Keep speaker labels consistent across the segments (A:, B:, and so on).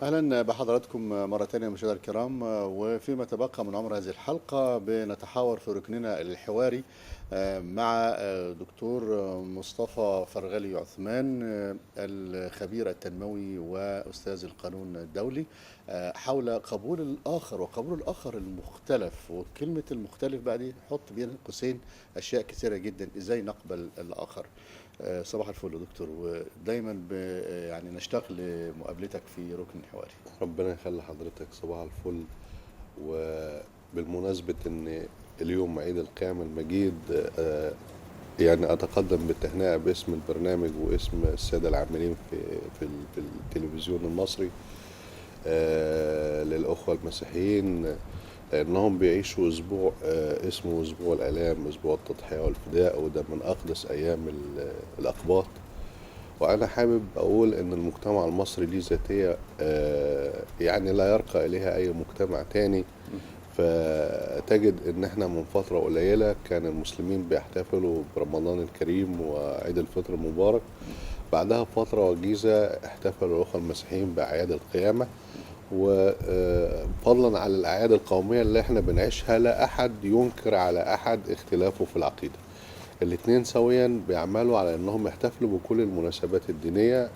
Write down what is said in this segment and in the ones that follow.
A: أهلا بحضراتكم مرة تانية مشاهدينا الكرام، وفيما تبقى من عمر هذه الحلقة بنتحاور في ركننا الحواري مع دكتور مصطفى فرغلي عثمان، الخبير التنموي وأستاذ القانون الدولي، حول قبول الآخر وقبول الآخر المختلف. وكلمة المختلف بقى دي حط بين قوسين أشياء كثيرة جدا، إزاي نقبل الآخر. صباح الفل يا دكتور، ودايما يعني نشتاق لمقابلتك في ركن الحواري.
B: ربنا يخلي حضرتك، صباح الفل. وبالمناسبة ان اليوم عيد القيامة المجيد، يعني اتقدم بالتهنئة باسم البرنامج واسم السادة العاملين في التلفزيون المصري للأخوة المسيحيين، لأنهم بيعيشوا أسبوع اسمه أسبوع الآلام، أسبوع التضحية والفداء، وده من أقدس أيام الأقباط. وأنا حابب أقول إن المجتمع المصري ليه ذاتية يعني لا يرقى إليها أي مجتمع تاني. فتجد إن إحنا من فترة قليلة كان المسلمين بيحتفلوا برمضان الكريم وعيد الفطر المبارك، بعدها فترة وجيزة احتفلوا الأخوة المسيحيين بأعياد القيامة. وفضلا على الأعياد القومية اللي احنا بنعيشها، لا أحد ينكر على أحد اختلافه في العقيدة. الاتنين سويا بيعملوا على أنهم يحتفلوا بكل المناسبات الدينية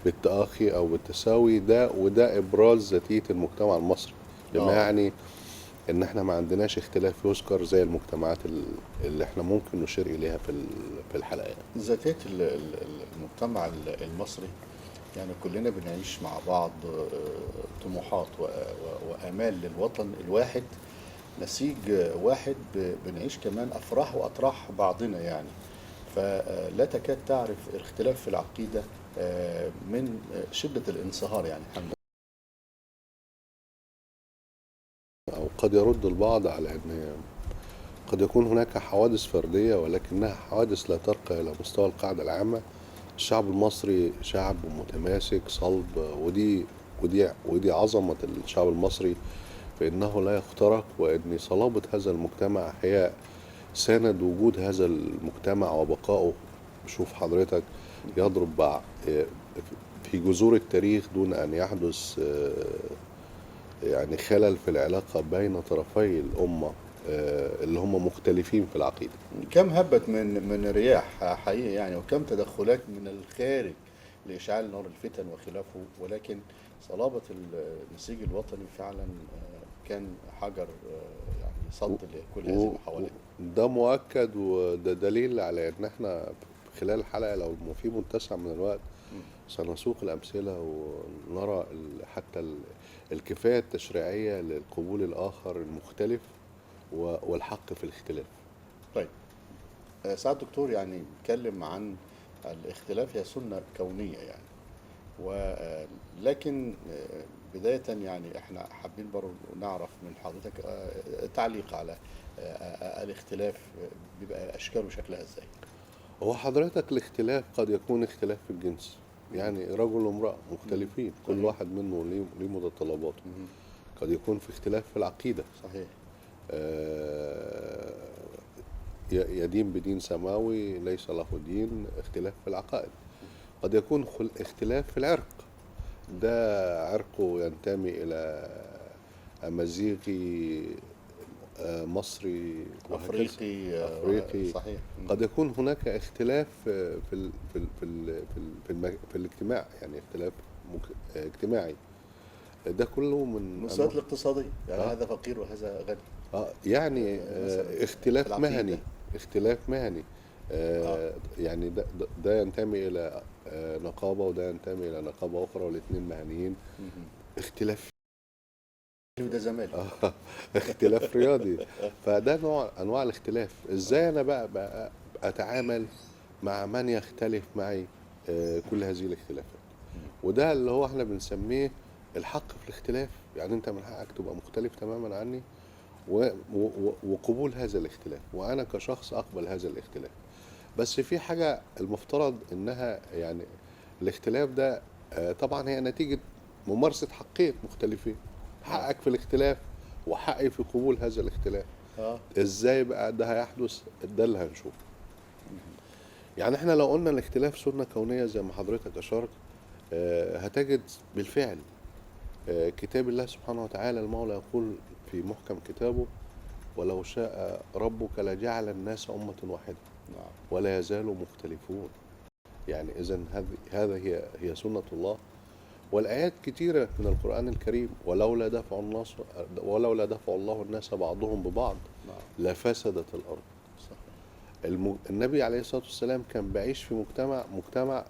B: بالتآخي أو بالتساوي. وده إبراز ذاتية المجتمع المصري، بما يعني ان احنا ما عندناش اختلاف يذكر زي المجتمعات اللي احنا ممكن نشير اليها في الحلقه.
A: ذاتية المجتمع المصري، يعني كلنا بنعيش مع بعض طموحات وآمال للوطن الواحد، نسيج واحد، بنعيش كمان أفراح وأطراح بعضنا يعني. فلا تكاد تعرف اختلاف في العقيدة من شدة الانصهار يعني. الحمد لله.
B: او قد يرد البعض على ان قد يكون هناك حوادث فردية، ولكنها حوادث لا ترقى إلى مستوى القاعدة العامة. الشعب المصري شعب متماسك صلب، ودي عظمة الشعب المصري، فإنه لا يخترق، وإن صلابة هذا المجتمع هي سند وجود هذا المجتمع وبقائه. شوف حضرتك، يضرب في جذور التاريخ دون أن يحدث يعني خلل في العلاقة بين طرفي الأمة اللي هم مختلفين في العقيدة.
A: كم هبت من رياح حقيقي يعني، وكم تدخلات من الخارج لإشعال نار الفتن وخلافه، ولكن صلابة النسيج الوطني فعلا كان حجر يعني صد لكل هذه المحاولات.
B: ده مؤكد، وده دليل على ان احنا خلال الحلقة لو في متسع من الوقت سنسوق الأمثلة ونرى حتى الكفاية التشريعية للقبول الآخر المختلف والحق في الاختلاف.
A: طيب سعادة الدكتور، يعني نتكلم عن الاختلاف، هي سنة كونية يعني، ولكن بداية يعني احنا حابين برضه نعرف من حضرتك تعليق على الاختلاف، بيبقى أشكاله شكلها ازاي؟
B: هو حضرتك الاختلاف قد يكون اختلاف في الجنس، يعني رجل وامرأة مختلفين، كل واحد منه ليه متطلباته. قد يكون في اختلاف في العقيدة،
A: صحيح.
B: يدين بدين سماوي ليس له دين، اختلاف في العقائد. قد يكون اختلاف في العرق، ده عرقه ينتمي إلى أمازيغي، مصري،
A: أفريقي. صحيح.
B: قد يكون هناك اختلاف في الاجتماع، يعني اختلاف اجتماعي. ده كله من
A: المستويات الاقتصادية، يعني هذا فقير وهذا غني.
B: يعني اختلاف مهني. يعني ده ينتمي إلى نقابة، وده ينتمي إلى نقابة أخرى، والاثنين مهنيين. اختلاف
A: وده زمالك.
B: اختلاف رياضي. فده نوع أنواع الاختلاف. إزاي أنا بقى أتعامل مع من يختلف معي كل هذه الاختلافات؟ وده اللي هو احنا بنسميه الحق في الاختلاف. يعني أنت من حقك تبقى مختلف تماما عني، وقبول هذا الاختلاف، وأنا كشخص أقبل هذا الاختلاف. بس في حاجة المفترض إنها يعني الاختلاف ده طبعا هي نتيجة ممارسة حقين مختلفين،
A: اه
B: حقك في الاختلاف وحقي في قبول هذا الاختلاف.
A: اه
B: ازاي بقى ده هيحدث؟ ده اللي هنشوفه. يعني احنا لو قلنا الاختلاف سنة كونية زي ما حضرتك أشرت، هتجد بالفعل كتاب الله سبحانه وتعالى المولى يقول في محكم كتابه: ولو شاء ربك لجعل الناس أمة واحدة
A: نعم
B: ولا يزالوا مختلفون. يعني إذا هذا هي سنة الله. والآيات كتيرة من القرآن الكريم: ولولا دفع الله الناس بعضهم ببعض
A: نعم
B: لفسدت الأرض.
A: صحيح
B: النبي عليه الصلاة والسلام كان بيعيش في مجتمع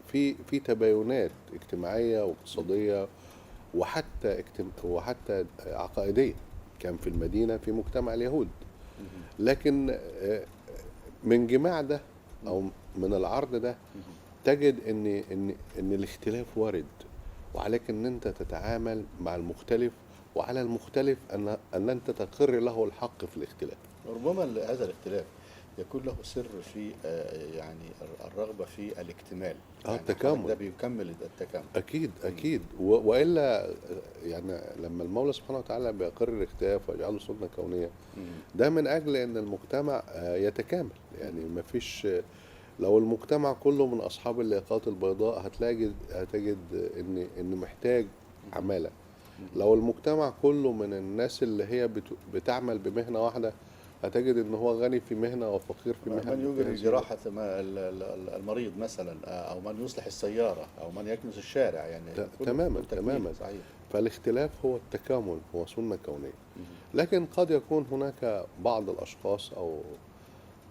B: في تباينات اجتماعية واقتصادية وحتى عقائدية. كان في المدينة في مجتمع اليهود،
A: مهم.
B: لكن من جماع ده أو من العرض ده
A: مهم.
B: تجد ان الاختلاف وارد، وعليك ان انت تتعامل مع المختلف، وعلى المختلف ان انت تقر له الحق في الاختلاف.
A: ربما هذا الاختلاف يكون له سر في يعني الرغبة في الاكتمال، يعني حضرتك ده
B: التكامل.
A: بيكمل التكامل.
B: اكيد
A: مم.
B: اكيد والا يعني لما المولى سبحانه وتعالى بيقر الاختلاف ويجعله سنه كونيه،
A: مم.
B: ده من اجل ان المجتمع يتكامل. يعني ما فيش، لو المجتمع كله من اصحاب الياقات البيضاء هتجد ان محتاج عماله.
A: مم.
B: لو المجتمع كله من الناس اللي هي بتعمل بمهنة واحدة هتجد ان هو غني في مهنة وفقير في مهنة.
A: من يجري جراحة المريض مثلا، أو من يصلح السيارة، أو من يكنس الشارع، يعني كله
B: تماما
A: تكوين.
B: تماما.
A: صحيح.
B: فالاختلاف هو التكامل، هو سنة كونية.
A: مم.
B: لكن قد يكون هناك بعض الاشخاص او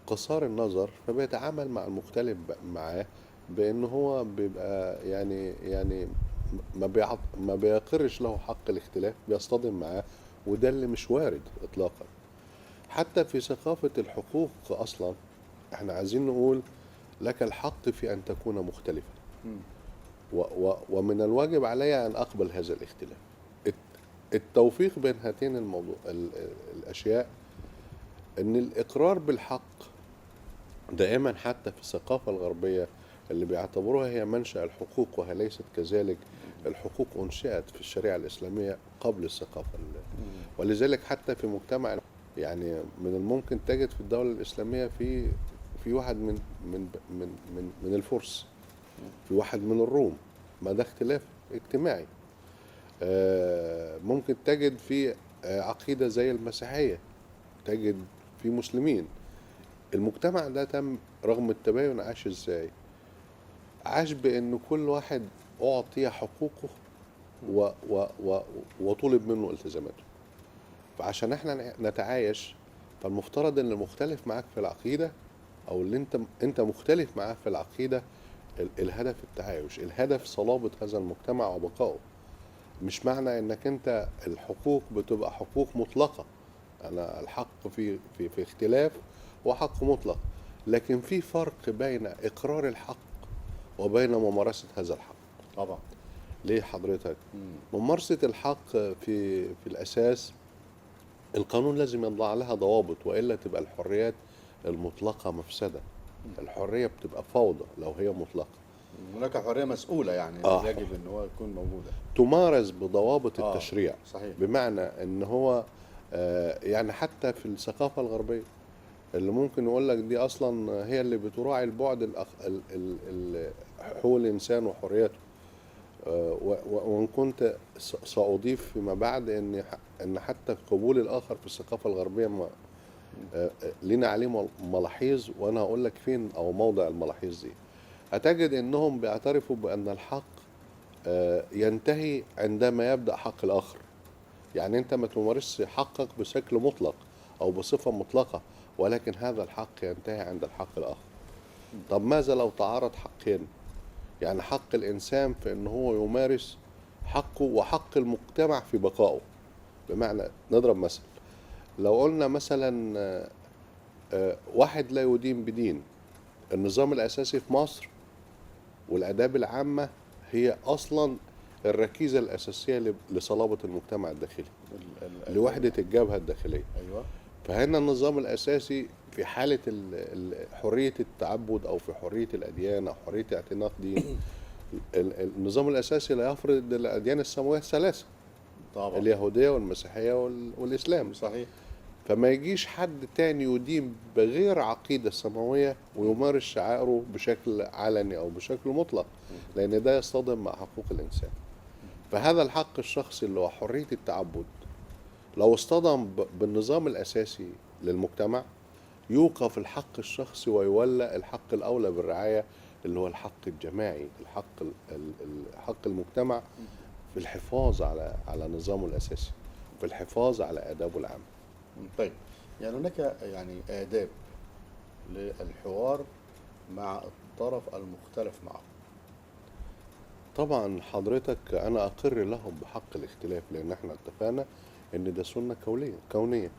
B: قصار النظر فبيتعامل مع المختلف معاه بان هو بيبقى يعني ما بيقرش له حق الاختلاف، بيصطدم معاه. وده اللي مش وارد اطلاقا. حتى في ثقافة الحقوق أصلا احنا عايزين نقول: لك الحق في أن تكون مختلفا،
A: مم.
B: ومن الواجب علي أن أقبل هذا الاختلاف. التوفيق بين هاتين الأشياء، أن الإقرار بالحق دائما حتى في الثقافة الغربية اللي بيعتبروها هي منشأ الحقوق وهي ليست كذلك. الحقوق أنشئت في الشريعة الإسلامية قبل الثقافة
A: مم.
B: ولذلك حتى في مجتمع، يعني من الممكن تجد في الدولة الإسلامية في واحد من الفرس، في واحد من الروم. ما ده اختلاف اجتماعي. ممكن تجد في عقيدة زي المسيحية، تجد في مسلمين. المجتمع ده تم رغم التباين عاش ازاي؟ عاش بأن كل واحد أعطي حقوقه وطلب منه التزاماته. فعشان احنا نتعايش، فالمفترض ان المختلف معاك في العقيدة او اللي انت مختلف معاه في العقيدة، الهدف التعايش، الهدف صلابة هذا المجتمع وبقائه. مش معنى انك انت الحقوق بتبقى حقوق مطلقة. انا الحق في اختلاف وحق مطلق، لكن في فرق بين اقرار الحق وبين ممارسة هذا الحق.
A: طبعا.
B: ليه حضرتك؟
A: مم.
B: ممارسة الحق في الاساس القانون لازم يضع لها ضوابط، والا تبقى الحريات المطلقة مفسدة. الحرية بتبقى فوضى لو هي مطلقة.
A: هناك حرية مسؤولة، يعني يجب ان هو يكون موجودة،
B: تمارس بضوابط التشريع.
A: صحيح.
B: بمعنى ان هو يعني حتى في الثقافة الغربية اللي ممكن يقول لك دي اصلا هي اللي بتراعي البعد حقوق الانسان وحرياته. وان كنت ساضيف فيما بعد ان حتى قبول الاخر في الثقافة الغربية لنا عليه ملاحظ، وانا هقول لك فين او موضع الملاحظ دي. هتجد انهم بيعترفوا بان الحق ينتهي عندما يبدأ حق الآخر. يعني أنت ما تمارسش حقك بشكل مطلق أو بصفة مطلقة، ولكن هذا الحق ينتهي عند الحق الآخر. طب ماذا لو تعارض حقين؟ يعني حق الإنسان في أنه هو يمارس حقه وحق المجتمع في بقائه. بمعنى نضرب مثل، لو قلنا مثلا واحد لا يدين بدين. النظام الأساسي في مصر والآداب العامة هي أصلا الركيزة الأساسية لصلابة المجتمع الداخلي، لوحدة الجبهة الداخلية.
A: ايوه.
B: فهنا النظام الأساسي في حالة حرية التعبد أو في حرية الأديان أو حرية اعتناق دين، النظام الأساسي لا يفرض الأديان السماوية الثلاثة،
A: طبعا.
B: اليهودية والمسيحية والإسلام.
A: صحيح.
B: فما يجيش حد تاني يدين بغير عقيدة سماوية ويمارس شعائره بشكل علني أو بشكل مطلق، لأن ده يصطدم مع حقوق الإنسان. فهذا الحق الشخصي اللي هو حرية التعبد لو اصطدم بالنظام الأساسي للمجتمع يوقف الحق الشخصي ويولى الحق الأولى بالرعاية اللي هو الحق الجماعي، حق المجتمع في الحفاظ على نظامه الأساسي، في الحفاظ على آدابه العامة.
A: طيب، يعني هناك يعني آداب للحوار مع الطرف المختلف معه.
B: طبعا حضرتك أنا أقر لهم بحق الاختلاف، لأن احنا اتفقنا إن ده سنة كونية.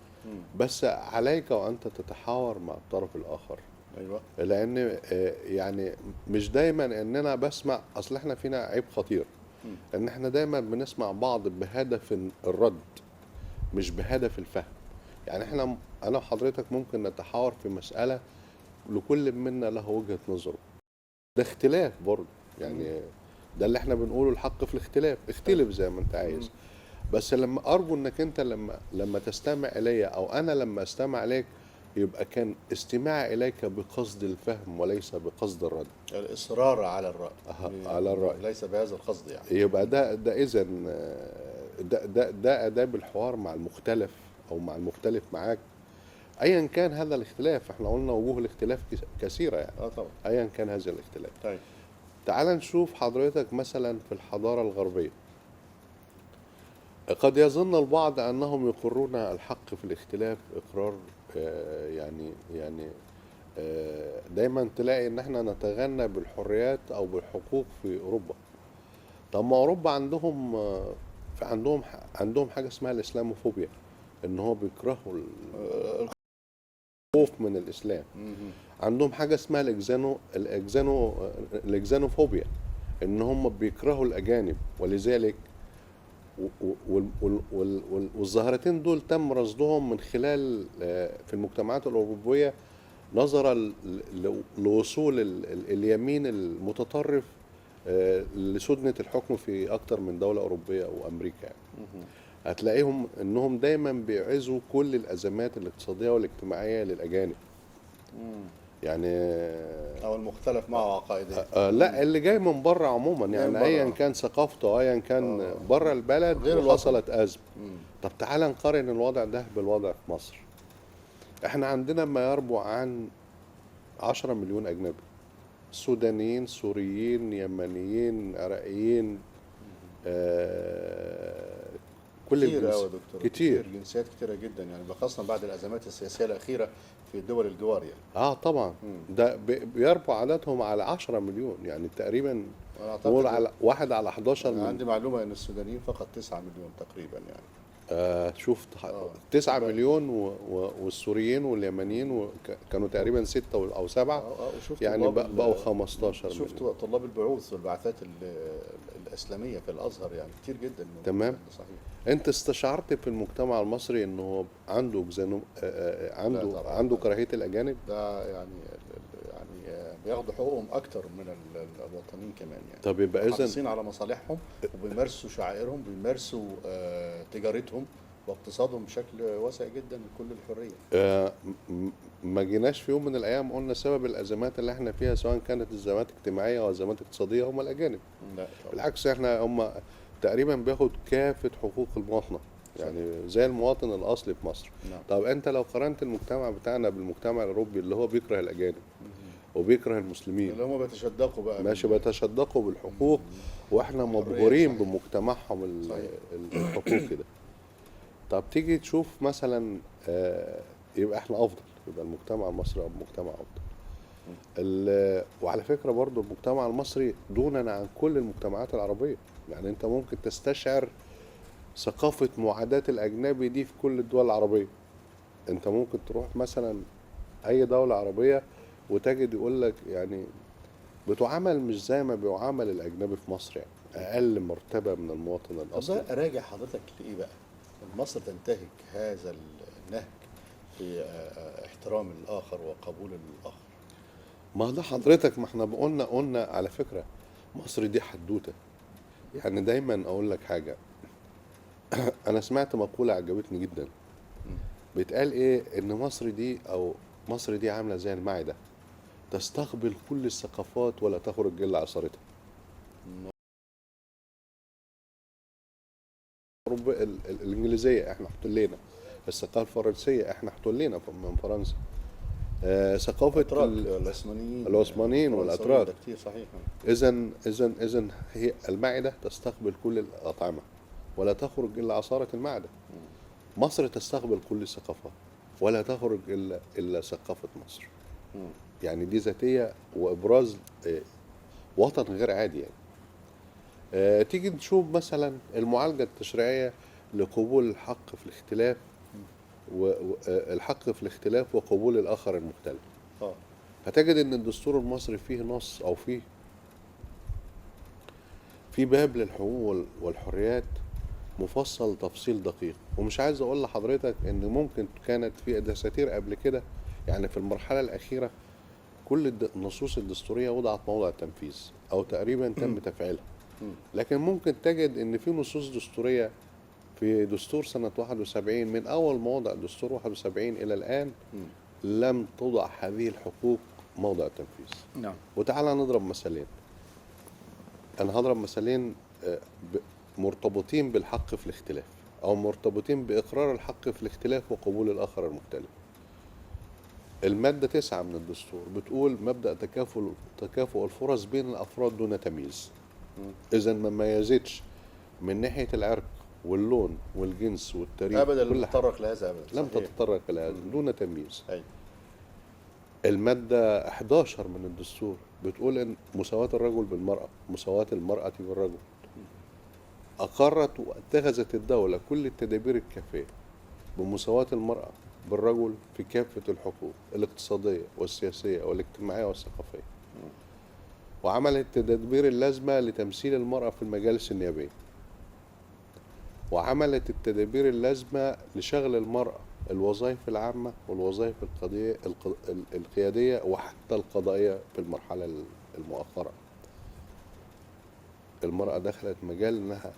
B: بس عليك وأنت تتحاور مع الطرف الآخر،
A: ايوه.
B: لأن يعني مش دايما إننا بسمع، أصل احنا فينا عيب خطير إن احنا دايما بنسمع بعض بهدف الرد مش بهدف الفهم. يعني أنا وحضرتك ممكن نتحاور في مسألة لكل منا له وجهة نظره، ده اختلاف برضه يعني. ده اللي احنا بنقوله، الحق في الاختلاف، اختلف زي ما انت عايز. بس لما ارجو انك انت لما تستمع الي او انا لما استمع اليك يبقى كان استماعي اليك بقصد الفهم وليس بقصد الرد.
A: الإصرار على الرأي.
B: على الرأي
A: ليس بهذا القصد يعني.
B: يبقى ده اذا ده آداب الحوار مع المختلف او مع المختلف معاك ايا كان هذا الاختلاف. احنا قلنا وجوه الاختلاف كثيره يعني.
A: طبعا.
B: ايا كان هذا الاختلاف.
A: طيب.
B: تعال نشوف حضرتك مثلا في الحضاره الغربيه، قد يظن البعض انهم يقرون الحق في الاختلاف اقرار يعني دايما تلاقي ان احنا نتغنى بالحريات او بالحقوق في اوروبا. طب ما اوروبا عندهم حاجه اسمها الاسلاموفوبيا، ان هو بيكرهوا الخوف من الاسلام. عندهم حاجه اسمها الاكزانوفوبيا، ان هم بيكرهوا الاجانب. ولذلك والظاهرتين دول تم رصدهم من خلال في المجتمعات الأوروبية نظرا لوصول اليمين المتطرف لسدنة الحكم في أكتر من دولة أوروبية أو أمريكا يعني. هتلاقيهم أنهم دايما بيعزوا كل الأزمات الاقتصادية والاجتماعية للأجانب يعني،
A: او المختلف معه عقائديا.
B: لا اللي جاي من بره عموما يعني ايا كان ثقافته ايا كان بره البلد
A: غير
B: وحصلت ازمه. طب تعال نقارن الوضع ده بالوضع في مصر. احنا عندنا ما يربو عن 10 مليون اجنبي، سودانيين، سوريين، يمنيين، عراقيين، كل
A: كتير قوي يا دكتور.
B: كتير
A: جنسيات كتيره جدا يعني، خاصه بعد الازمات السياسيه الاخيره في دول الجوار يعني.
B: طبعا. ده بيربو عددهم على 10 مليون يعني تقريبا نقول على 1 على 11
A: أنا عندي معلومه ان السودانيين فقط 9 مليون تقريبا يعني.
B: شوف 9 مليون والسوريين واليمنيين كانوا تقريبا 6 أو 7 يعني بقوا 15 مليون.
A: شفت طلاب البعوث والبعثات الإسلامية في الأزهر يعني كتير جدا.
B: تمام.
A: صحيح.
B: انت استشعرت في المجتمع المصري انه عنده عنده كراهية الأجانب؟
A: ده يعني بياخدوا حقوقهم أكتر من الوطنيين كمان يعني.
B: طب يبقى إذن
A: حريصين على مصالحهم وبيمارسوا شعائرهم، بيمارسوا تجارتهم واقتصادهم بشكل واسع جدا بكل الحرية.
B: ما جيناش في يوم من الأيام قلنا سبب الأزمات اللي احنا فيها سواء كانت أزمات اجتماعية أو أزمات اقتصادية هم الأجانب.
A: لا
B: بالعكس هم تقريبا بياخد كافة حقوق المواطنة يعني زي المواطن الأصلي في مصر. طب أنت لو قارنت المجتمع بتاعنا بالمجتمع الأوروبي اللي هو بيكره الأجانب وبيكره المسلمين،
A: اللي هم بيتشدقوا بقى
B: ماشي بيتشدقوا بالحقوق واحنا مبهورين بمجتمعهم الحقوق كده. طب تيجي تشوف مثلا يبقى احنا افضل، يبقى المجتمع المصري مجتمع افضل. وعلى فكره برضو المجتمع المصري دوننا عن كل المجتمعات العربيه يعني. انت ممكن تستشعر ثقافه معاداه الاجنبي دي في كل الدول العربيه. انت ممكن تروح مثلا اي دوله عربيه وتجد يقول لك يعني بتعامل مش زي ما بيعامل الاجنبي في مصر يعني، اقل مرتبه من المواطن الاصلي.
A: طب ده راجع حضرتك لايه بقى؟ مصر تنتهك هذا النهج في احترام الآخر وقبول الآخر؟
B: ما ده حضرتك، ما احنا قلنا على فكرة مصر دي حدوتة. يعني دايما اقول لك حاجة، انا سمعت مقولة عجبتني جدا، بيتقال ايه؟ ان مصر دي عاملة زي المعدة، تستقبل كل الثقافات ولا تخرج الا عصارتها. الانجليزية احنا احتلينا، الثقافة الفرنسية احنا احتلينا من فرنسا، ثقافة
A: الأتراك العثمانيين،
B: العثمانيين
A: الفرنساويين
B: والاتراك.
A: ده كتير صحيح.
B: إذا هي المعدة تستقبل كل الأطعمة ولا تخرج إلا عصارة المعدة. مصر تستقبل كل الثقافات ولا تخرج إلا ثقافة مصر. يعني دي ذاتية وإبراز وطن غير عادي يعني. تيجي نشوف مثلا المعالجة التشريعية لقبول الحق في الاختلاف، والحق في الاختلاف وقبول الآخر المختلف.
A: اه
B: هتجد ان الدستور المصري فيه نص او في باب للحقوق والحريات مفصل تفصيل دقيق. ومش عايز اقول لحضرتك ان ممكن كانت في دساتير قبل كده، يعني في المرحلة الأخيرة كل النصوص الدستورية وضعت موضع التنفيذ أو تقريبا تم تفعيلها. لكن ممكن تجد ان في نصوص دستورية في دستور سنة 71 من أول موضع دستور 71 إلى الآن لم توضع هذه الحقوق موضع التنفيذ.
A: نعم.
B: وتعالى نضرب مثالين. أنا هضرب مثالين مرتبطين بالحق في الاختلاف أو مرتبطين بإقرار الحق في الاختلاف وقبول الآخر المختلف. المادة 9 من الدستور بتقول مبدأ تكافؤ الفرص بين الأفراد دون تمييز. إذا ما ميزتش من ناحية العرق واللون والجنس والتاريخ
A: ابدا
B: كل
A: لم
B: حاجة.
A: تتطرق لهذا ابدا.
B: لم
A: صحيح.
B: تتطرق إلى هذا دون تمييز.
A: أي.
B: المادة 11 من الدستور بتقول إن مساواة الرجل بالمرأة، مساواة المرأة بالرجل. أقرت واتخذت الدولة كل التدابير الكافية بمساواة المرأة بالرجل في كافة الحقوق الاقتصادية والسياسية والاجتماعية والثقافية، وعملت التدابير اللازمة لتمثيل المرأة في المجالس النيابية، وعملت التدابير اللازمة لشغل المرأة الوظائف العامة والوظائف القيادية وحتى القضائية في المرحلة المؤخرة. المرأة دخلت مجال انها،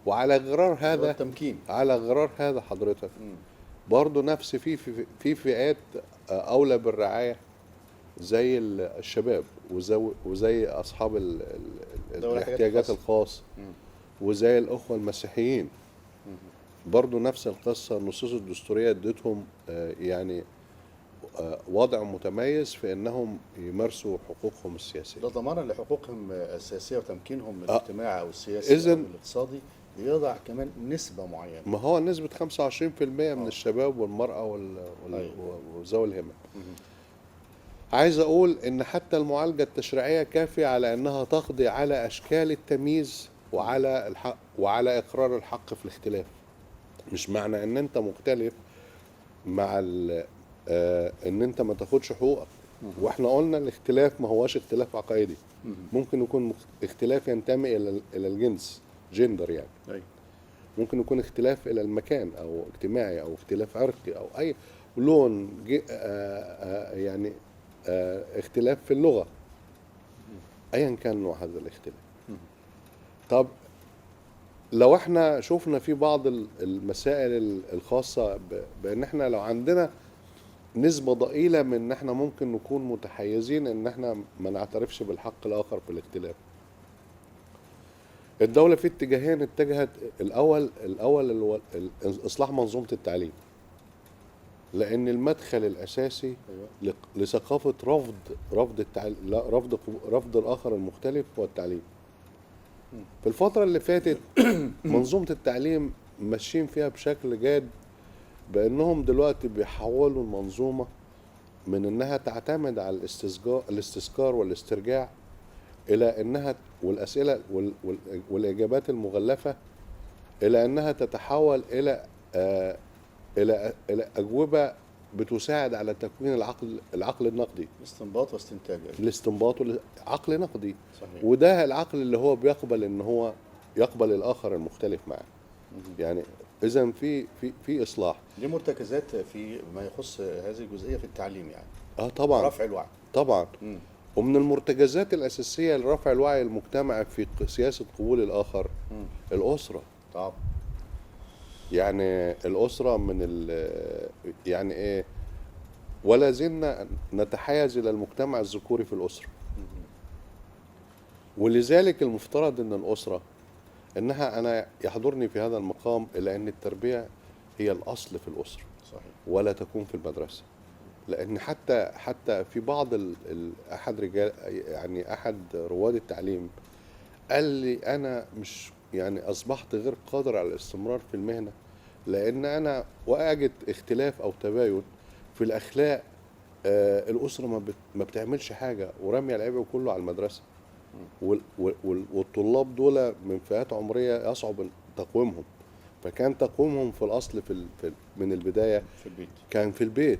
B: وعلى غرار هذا
A: التمكين.
B: على غرار هذا حضرتك برضو نفس في فئات اولى بالرعاية زي الشباب وزي اصحاب الاحتياجات الخاصة وزي الاخوة المسيحيين. برضو نفس القصة، النصوص الدستورية ادتهم يعني وضع متميز في انهم يمارسوا حقوقهم السياسية.
A: ده ضمانا لحقوقهم السياسية وتمكينهم الاجتماعي او السياسي او الاقتصادي، بيضع كمان نسبة معينة.
B: ما هو نسبة 25% من الشباب والمرأة وذوي الهمم. عايز اقول ان حتى المعالجة التشريعية كافية على انها تقضي على اشكال التمييز وعلى اقرار الحق في الاختلاف. مش معنى ان انت مختلف مع ان انت ما تاخدش حقوقك. واحنا قلنا الاختلاف ما هواش اختلاف عقائدي، ممكن يكون اختلاف ينتمي الى الجنس، جندر يعني.
A: أي.
B: ممكن يكون اختلاف الى المكان او اجتماعي او اختلاف عرقي او اي لون، يعني اختلاف في اللغة، ايا كان نوع هذا الاختلاف. طب لو احنا شفنا في بعض المسائل الخاصة بان احنا لو عندنا نسبة ضئيلة من ان احنا ممكن نكون متحيزين ان احنا ما نعترفش بالحق الاخر في الاختلاف، الدولة في اتجاهين اتجهت. الاول اصلاح منظومة التعليم، لان المدخل الاساسي لثقافة رفض الاخر المختلف هو التعليم. في الفترة اللي فاتت منظومة التعليم ماشيين فيها بشكل جاد، بانهم دلوقتي بيحولوا المنظومة من انها تعتمد على الاستذكار والاسترجاع الى انها والاسئلة والاجابات المغلفة الى انها تتحول الى اجوبة بتساعد على تكوين العقل النقدي.
A: استنباط واستنتاج.
B: الاستنباط عقل نقدي.
A: صحيح.
B: وده العقل اللي هو بيقبل ان هو يقبل الاخر المختلف معه. يعني اذا في اصلاح.
A: دي مرتكزات في ما يخص هذه الجزئيه في التعليم يعني.
B: طبعا.
A: رفع الوعي.
B: طبعا.
A: مم.
B: ومن المرتكزات الاساسيه لرفع الوعي المجتمعي في سياسه قبول الاخر
A: مم.
B: الاسره.
A: طب
B: يعني الاسره يعني ايه، ولا زلنا نتحيز الى المجتمع الذكوري في الاسره. ولذلك المفترض ان الاسره انها، انا يحضرني في هذا المقام الى ان التربيه هي الاصل في الاسره
A: صحيح.
B: ولا تكون في المدرسه. لان حتى في بعض احد رجال، يعني احد رواد التعليم قال لي انا مش يعني اصبحت غير قادر على الاستمرار في المهنه لان انا واجد اختلاف او تباين في الاخلاق. الاسره ما بتعملش حاجه ورمي العبء كله على المدرسه. والطلاب دول من فئات عمريه يصعب تقويمهم، فكان تقويمهم في الاصل من البدايه
A: في البيت.
B: كان في البيت.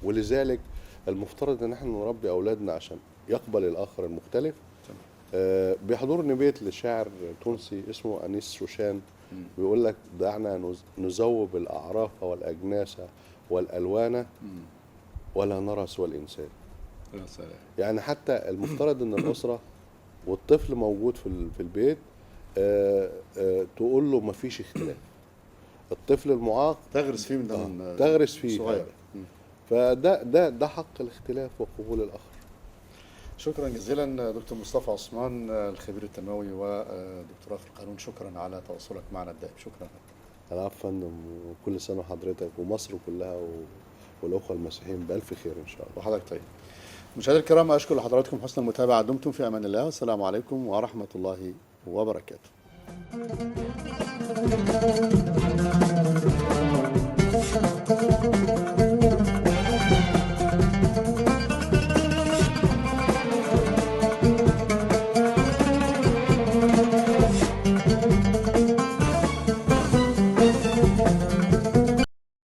B: ولذلك المفترض ان احنا نربي اولادنا عشان يقبل الاخر المختلف. بيحضرني بيت لشاعر تونسي اسمه انيس شوشان، بيقول لك دعنا نذوب الاعراف والاجناس والالوان ولا نرى سوى الانسان.
A: يا سلام.
B: يعني حتى المفترض ان الاسره والطفل موجود في البيت، تقول له ما فيش اختلاف. الطفل المعاق
A: تغرس فيه من
B: تغرس فيه
A: صغير.
B: فده حق الاختلاف وقبول الاخر.
A: شكرا جزيلا دكتور مصطفى عثمان، الخبير التنموي ودكتوراه في القانون. شكرا على تواصلك معنا الدائم. شكرا.
B: العفو يا فندم، وكل سنه وحضرتك ومصر كلها والاخوه المسيحيين بالف خير ان شاء الله.
A: وحضرتك طيب. مشاهدينا الكرام، اشكر لحضراتكم حسن المتابعه. دمتم في امان الله، والسلام عليكم ورحمه الله وبركاته.